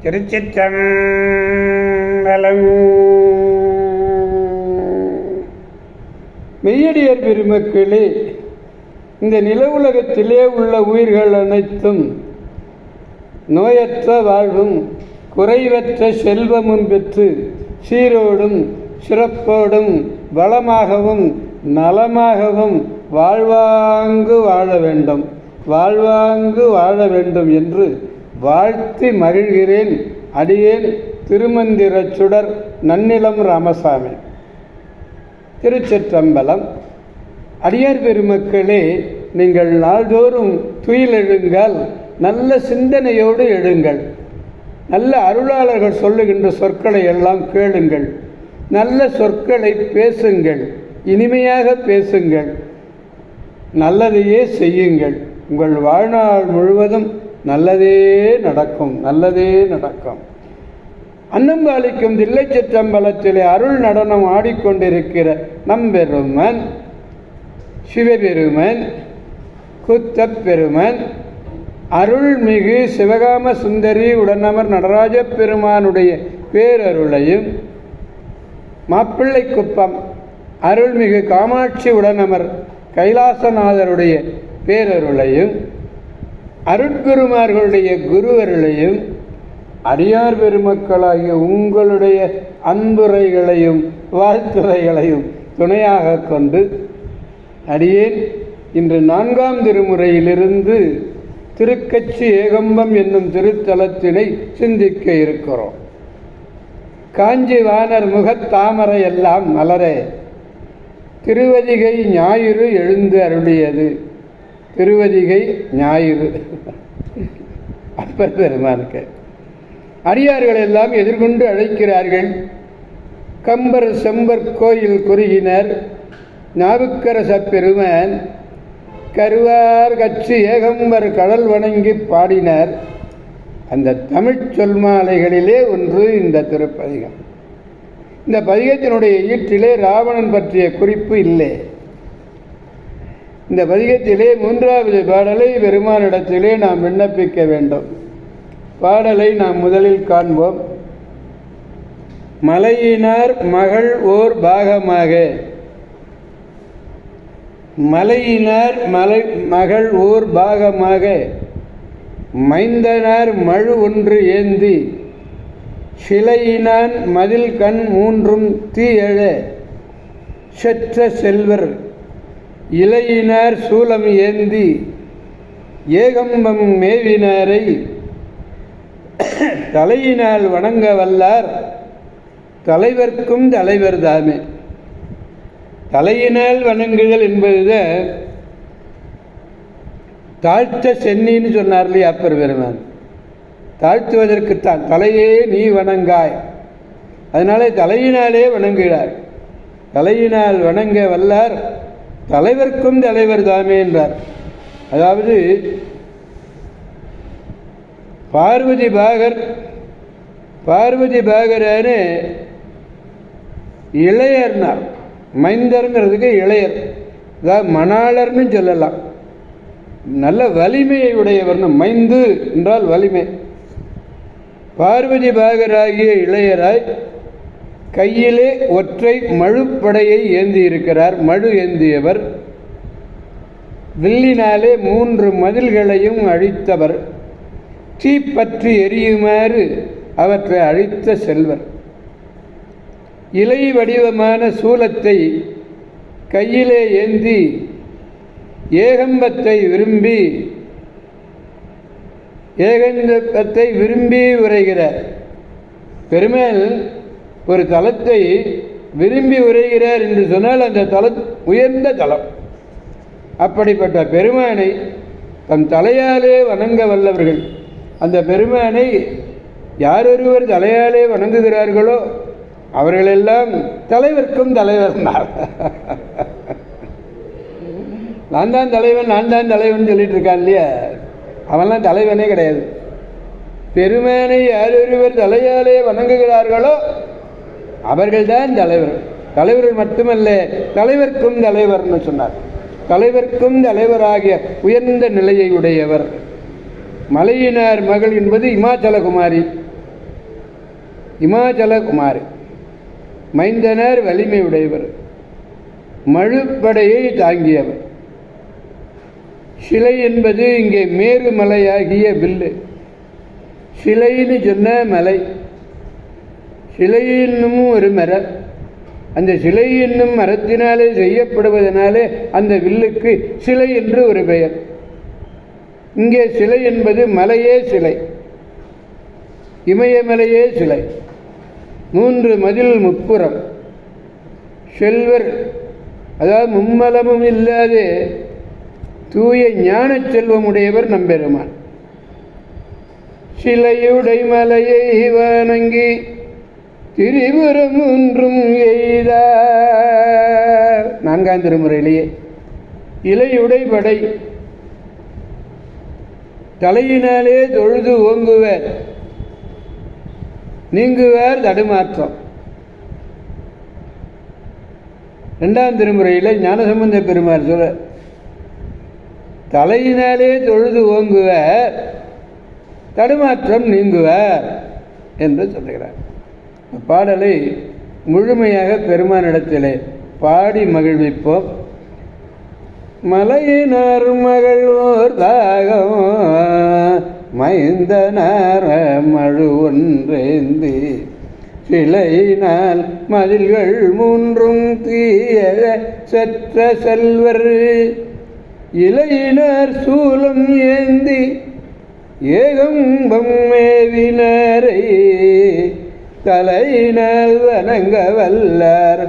திருச்சிற்றம்பலம். மெய்யடியார் பெருமக்களே, இந்த நில உலகத்திலே உள்ள உயிர்கள் அனைத்தும் நோயற்ற வாழ்வும் குறைவற்ற செல்வமும் பெற்று சீரோடும் சிறப்போடும் வளமாகவும் நலமாகவும் வாழ்வாங்கு வாழ வேண்டும் என்று வாழ்த்தி மகிழ்கிறேன். அடியேன் திருமந்திர சுடர் நன்னிலம் ராமசாமி. திருச்சிற்றம்பலம். அடியார் பெருமக்களே, நீங்கள் நாள்தோறும் துயிலெழுங்கள், நல்ல சிந்தனையோடு எழுங்கள். நல்ல அருளாளர்கள் சொல்லுகின்ற சொற்களை எல்லாம் கேளுங்கள். நல்ல சொற்களை பேசுங்கள், இனிமையாக பேசுங்கள், நல்லதையே செய்யுங்கள். உங்கள் வாழ்நாள் முழுவதும் நல்லதே நடக்கும். அன்னம்பாலிக்கும் தில்லை சிற்றம்பலத்திலே அருள் நடனம் ஆடிக்கொண்டிருக்கிற நம்பெருமன் சிவபெருமன் குத்தப்பெருமன் அருள்மிகு சிவகாம சுந்தரி உடனமர் நடராஜ பெருமானுடைய பேரருளையும், மாப்பிள்ளை குப்பம் அருள்மிகு காமாட்சி உடனமர் கைலாசநாதருடைய பேரருளையும், அருட்குருமார்களுடைய குருவருளையும், அடியார் பெருமக்களாகிய உங்களுடைய அன்புரைகளையும் வாழ்த்துரைகளையும் துணையாக கொண்டு அடியேன் இன்று 4ஆம் திருமுறையிலிருந்து திருக்கச்சி ஏகம்பம் என்னும் திருத்தலத்தினை சிந்திக்க இருக்கிறோம். காஞ்சி வானர் முகத்தாமரை எல்லாம் மலரே, திருவதிகை ஞாயிறு எழுந்து அருளியது. திருவதிகை ஞாயிறு அப்பர் பெருமானுக்கு அடியார்கள் எல்லாம் எதிர்கொண்டு அழைக்கிறார்கள். கம்பர் செம்பர் கோயில் குறுகினர். நாவுக்கரச பெருமான் கருவார் கச்சி ஏகம்பர் கடல் வணங்கி பாடினர். அந்த தமிழ் சொல்மாலைகளிலே ஒன்று இந்த திருப்பதிகம். இந்த பதிகத்தினுடைய ஈட்டிலே ராவணன் பற்றிய குறிப்பு இல்லை. இந்த பதிகத்திலே 3வது பாடலை பெருமானிடத்திலே நாம் விண்ணப்பிக்க வேண்டும். பாடலை நாம் முதலில் காண்போம். மலையினார் மகள் ஓர் பாகமாக. மலையினார் மகள் ஓர் பாகமாக மைந்தனார் மழு ஒன்று ஏந்தி சிலையினான் மதில் கண் 3ம் தீயழ செற்ற செல்வர் இலையினார் சூலம் ஏந்தி ஏகம்பம் மேவினாரை தலையினால் வணங்க வல்லார் தலைவர்க்கும் தலைவர் தாமே. தலையினால் வணங்குதல் என்பதுதான் தாழ்த்த சென்னின்னு சொன்னார் இல்லையா அப்பர் பெருமான். தாழ்த்துவதற்குத்தான் தலையே நீ வணங்காய், அதனாலே தலையினாலே வணங்குகிறார். தலையினால் வணங்க வல்லார் தலைவர்க்கும் தலைவர் தாமே என்றார். அதாவது பார்வதி பாகரான இளையர்னார். மைந்தருங்கிறதுக்கு இளையர், அதாவது மணாளர்னு சொல்லலாம். நல்ல வலிமையை உடையவர்னு, மைந்து என்றால் வலிமை. பார்வதி பாகராகிய இளையராய் கையிலே ஒற்றை மழுப்படையை ஏந்தி இருக்கிறார். மழு ஏந்தியவர். வில்லினாலே 3 மதில்களையும் அழித்தவர். தீப்பற்றி எரியுமாறு அவற்றை அழித்த செல்வர். இலை வடிவமான சூலத்தை கையிலே ஏந்தி ஏகம்பத்தை விரும்பி உரைகிறார். பெருமாள் ஒரு தலத்தை விரும்பி உரைகிறார் என்று சொன்னால் அந்த தலம் உயர்ந்த தலம். அப்படிப்பட்ட பெருமானை தன் தலையாலே வணங்க வல்லவர்கள். அந்த பெருமானை யாரொருவர் தலையாலே வணங்குகிறார்களோ அவர்களெல்லாம் தலைவர்க்கும் தலைவர். நான் தான் தலைவன் சொல்லிட்டு இருக்கான் இல்லையா, அவன்லாம் தலைவனே கிடையாது. பெருமானை யாரொருவர் தலையாலே வணங்குகிறார்களோ அவர்கள்தான் தலைவர். தலைவர்கள் மட்டுமல்ல, தலைவர்க்கும் தலைவர்னு சொன்னார். தலைவர்க்கும் தலைவராகிய உயர்ந்த நிலையை உடையவர். மலையினார் மகள் என்பது இமாச்சலகுமாரி. இமாச்சல குமாரி, மைந்தனர் வலிமை உடையவர், மழுப்படையை தாங்கியவர். சிலை என்பது இங்கே மேருமலையாகிய வில்லு. சிலைன்னு சொன்ன மலை, சிலை என்னும் ஒரு மரம். அந்த சிலை என்னும் மரத்தினாலே செய்யப்படுவதனாலே அந்த வில்லுக்கு சிலை என்று ஒரு பெயர். இங்கே சிலை என்பது மலையே சிலை, இமயமலையே சிலை. 3 மதில் முப்புறம், செல்வர், அதாவது மும்மலமும் இல்லாத தூய ஞான செல்வமுடையவர் நம்பெருமான். சிலையுடை மலையை வணங்கி திரிபுரம் ஒன்றும் எய்தார். 4ஆம் திருமுறையிலேயே இலையுடை படை, தலையினாலே தொழுது ஓங்குவர், நீங்குவார் தடுமாற்றம். 2ஆம் திருமுறையில் ஞானசம்பந்த பெருமாள் சொல்ல, தலையினாலே தொழுது ஓங்குவர், தடுமாற்றம் நீங்குவார் என்று சொல்லுகிறார். பாடலை முழுமையாக பெருமானிடத்திலே பாடி மகிழ்விப்போம். மலையினார் மகள் ஓர் தாகம் மைந்தனார் மழு ஒன்றேந்தி சிலையினால் மதில்கள் 3ம் தீய சற்ற செல்வர் இலையினர் சூலம் ஏந்தி ஏகம்பம் மேவினரை தலையினால் வணங்க வல்லார்